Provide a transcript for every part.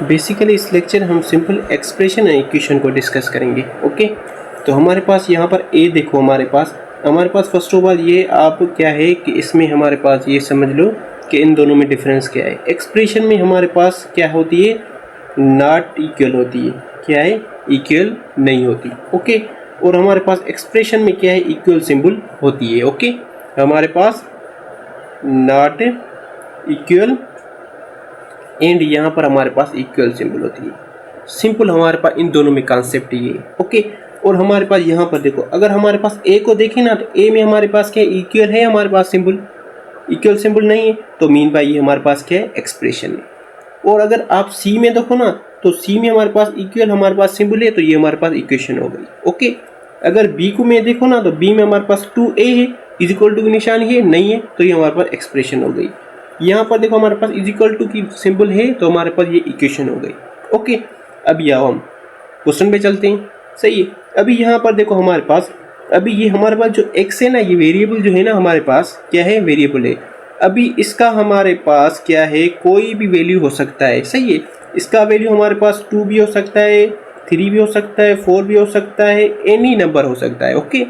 Basically इस lecture हम simple expression and equation को डिस्कस करेंगे। ओके, तो हमारे पास यहाँ पर ए देखो, हमारे पास फर्स्ट ऑफ ऑल ये आप क्या है कि इसमें हमारे पास ये समझ लो कि इन दोनों में डिफरेंस क्या है। एक्सप्रेशन में हमारे पास क्या होती है, नॉट इक्वल होती है, क्या है, इक्वल नहीं होती। ओके, और हमारे पास एक्सप्रेशन में क्या है, इक्वल सिंबल होती है। ओके, हमारे पास नॉट इक्वल एंड यहाँ पर हमारे पास इक्वल सिंबल होती है। सिंपल हमारे पास इन दोनों में कॉन्सेप्ट ये है। ओके, और हमारे पास यहाँ पर देखो, अगर हमारे पास ए को देखें ना, तो ए में हमारे पास क्या है, इक्वल है हमारे पास सिंबल, इक्वल सिंबल नहीं है, तो मीन बाय ये हमारे पास क्या है, एक्सप्रेशन है। और अगर आप सी में देखो ना, तो सी में हमारे पास इक्वल हमारे पास सिंबल है, तो ये हमारे पास इक्वेशन हो गई। ओके, अगर बी को में देखो ना, तो बी में हमारे पास 2a है, इज इक्वल टू की निशान है नहीं है, तो ये हमारे पास एक्सप्रेशन हो गई। यहाँ पर देखो हमारे पास इज इक्वल टू की सिंबल है, तो हमारे पास ये इक्वेशन हो गई। ओके, अभी आओ हम क्वेश्चन पे चलते हैं। सही है, अभी यहाँ पर देखो हमारे पास, अभी ये हमारे पास जो x है ना, ये वेरिएबल जो है ना हमारे पास क्या है, वेरिएबल है। अभी इसका हमारे पास क्या है, कोई भी वैल्यू हो सकता है। सही है, इसका वैल्यू हमारे पास 2 भी हो सकता है, 3 भी हो सकता है, 4 भी हो सकता है, एनी नंबर हो सकता है। ओके,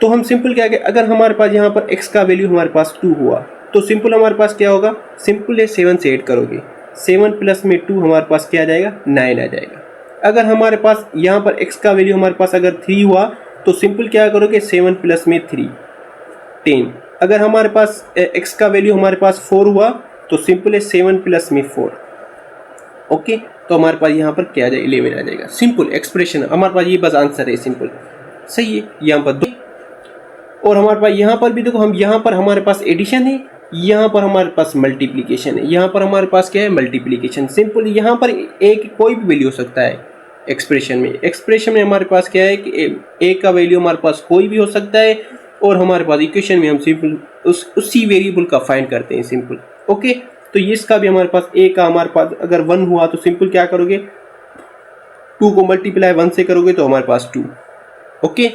तो हम सिंपल क्या, अगर हमारे पास यहाँ पर x का वैल्यू हमारे पास 2 हुआ, तो सिंपल हमारे पास क्या होगा, सिंपल है 7 से ऐड करोगे, 7 प्लस में 2 हमारे पास क्या आ जाएगा, 9 आ जाएगा। अगर हमारे पास यहाँ पर x का वैल्यू हमारे पास अगर 3 हुआ, तो सिंपल क्या करोगे, 7 प्लस में 3 10। अगर हमारे पास x का वैल्यू हमारे पास 4 हुआ, तो सिंपल है 7 प्लस में 4। ओके, तो हमारे पास यहाँ पर क्या आ जाएगा, 11 आ जाएगा। सिंपल एक्सप्रेशन हमारे पास ये बस आंसर है, सिंपल। सही है, यहाँ पर 2। और हमारे पास यहाँ पर भी देखो, हम यहाँ पर हमारे पास एडिशन है, यहाँ पर हमारे पास मल्टीप्लिकेशन है, यहाँ पर हमारे पास क्या है, मल्टीप्लिकेशन। सिंपल यहाँ पर एक कोई भी वैल्यू हो सकता है एक्सप्रेशन में हमारे पास क्या है कि ए का वैल्यू हमारे पास कोई भी हो सकता है, और हमारे पास इक्वेशन में हम सिंपल उसी वेरिएबल का फाइंड करते हैं, सिंपल। ओके, तो ये इसका भी हमारे पास ए का हमारे पास अगर 1 हुआ, तो सिंपल क्या करोगे, 2 को मल्टीप्लाई 1 से करोगे तो हमारे पास 2। ओके,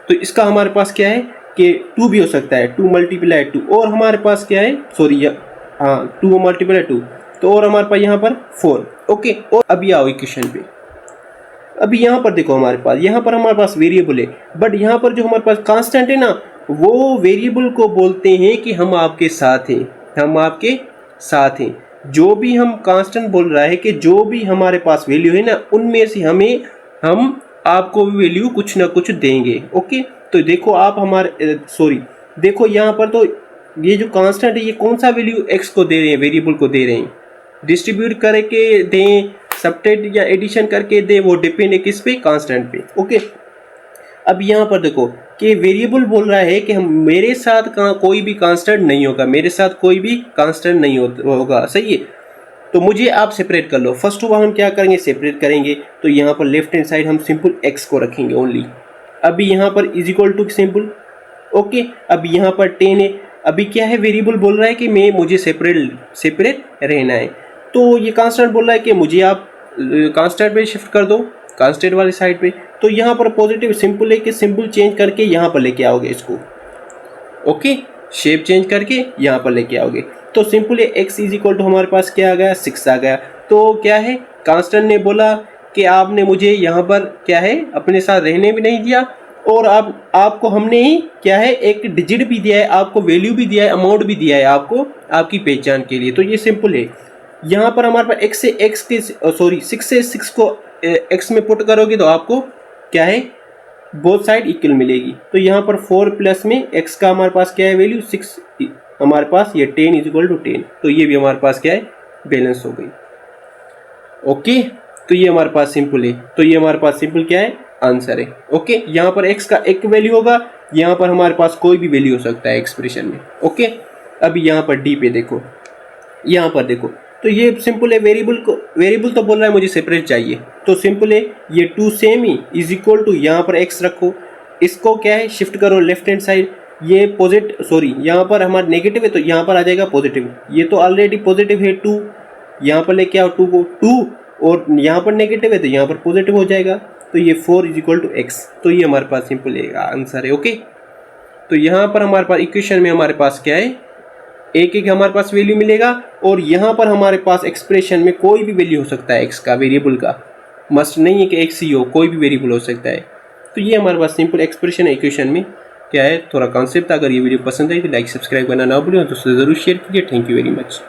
तो इसका हमारे पास क्या है कि 2 भी हो सकता है, 2 मल्टीप्लाई 2, और हमारे पास क्या है, सॉरी हाँ 2 मल्टीप्लाई 2, तो और हमारे पास यहाँ पर 4। ओके, और अभी आओ इक्वेशन पे। अभी यहाँ पर देखो हमारे पास वेरिएबल है, बट यहाँ पर जो हमारे पास कांस्टेंट है ना, वो वेरिएबल को बोलते हैं कि हम आपके साथ हैं, जो भी हम कांस्टेंट बोल रहा है कि जो भी हमारे पास वैल्यू है ना, उनमें से हम आपको भी वैल्यू कुछ ना कुछ देंगे। ओके, तो देखो आप देखो यहाँ पर, तो ये जो कांस्टेंट है, ये कौन सा वैल्यू x को दे रहे हैं, वेरिएबल को दे रहे हैं, डिस्ट्रीब्यूट करके दें, सब्ट्रैक्ट या एडिशन करके दे, वो डिपेंड है किस पे, कांस्टेंट पे। ओके, अब यहाँ पर देखो कि वेरिएबल बोल रहा है कि हम मेरे साथ कोई भी कांस्टेंट नहीं होगा, सही है, तो मुझे आप सेपरेट कर लो। फर्स्ट ऑफ ऑल हम क्या करेंगे, सेपरेट करेंगे, तो यहाँ पर लेफ्ट हैंड साइड हम सिंपल x को रखेंगे ओनली। अभी यहाँ पर is equal to simple. Okay, अब यहाँ पर 10 है, अभी क्या है, वेरिएबल बोल रहा है कि मुझे सेपरेट रहना है, तो ये कांस्टेंट बोल रहा है कि मुझे आप कांस्टेंट पे शिफ्ट कर दो, कांस्टेंट वाली साइड पे। तो यहाँ पर पॉजिटिव सिंपल है कि सिंपल चेंज करके यहाँ पर लेके आओगे इसको। ओके, शेप चेंज करके यहाँ पर लेके आओगे, तो सिंपल है x इज इक्वल टू हमारे पास क्या आ गया, 6 आ गया। तो क्या है, कांस्टेंट ने बोला कि आपने मुझे यहाँ पर क्या है, अपने साथ रहने भी नहीं दिया, और आपको हमने ही क्या है, एक डिजिट भी दिया है, आपको वैल्यू भी दिया है, अमाउंट भी दिया है आपको, आपकी पहचान के लिए। तो ये सिंपल है। यहाँ पर हमारे पास 6 से 6 को x में पुट करोगे, तो आपको क्या है, बोथ साइड इक्वल मिलेगी। तो यहाँ पर 4 प्लस में x का हमारे पास क्या है, वैल्यू 6, हमारे पास ये 10 इज इक्वल टू 10, तो ये भी हमारे पास क्या है, बैलेंस हो गई। ओके, तो ये हमारे पास सिंपल है, तो ये हमारे पास सिंपल क्या है, आंसर है। ओके, यहाँ पर x का एक वैल्यू होगा, यहाँ पर हमारे पास कोई भी वैल्यू हो सकता है एक्सप्रेशन में। ओके, अभी यहाँ पर डी पे देखो, यहाँ पर देखो, तो ये सिंपल है, वेरिएबल तो बोल रहा है मुझे सेपरेट चाहिए, तो सिंपल है, ये 2 सेम ही इज इक्वल टू, यहाँ पर x रखो, इसको क्या है, शिफ्ट करो लेफ्ट हैंड साइड, ये यहाँ पर हमारा नेगेटिव है, तो यहाँ पर आ जाएगा पॉजिटिव, ये तो ऑलरेडी पॉजिटिव है 2, यहाँ पर लेके आओ 2 को, 2 और यहाँ पर नेगेटिव है, तो यहाँ पर पॉजिटिव हो जाएगा, तो ये 4 इज इक्वल टू x, तो ये हमारे पास सिंपल आंसर है। ओके, तो यहाँ पर हमारे पास इक्वेशन में हमारे पास क्या है, एक एक हमारे पास वैल्यू मिलेगा और यहाँ पर हमारे पास एक्सप्रेशन में कोई भी वैल्यू हो सकता है एक्स का, वेरिएबल का, मस्ट नहीं है कि एक्स ही हो, कोई भी वेरिएबल हो सकता है। तो ये हमारे पास सिंपल एक्सप्रेशन है इक्वेशन में क्या है, थोड़ा कॉन्सेप्ट। अगर ये वीडियो पसंद आई तो लाइक सब्सक्राइब करना ना भूलें और दोस्तों ज़रूर शेयर कीजिए। Thank you very much.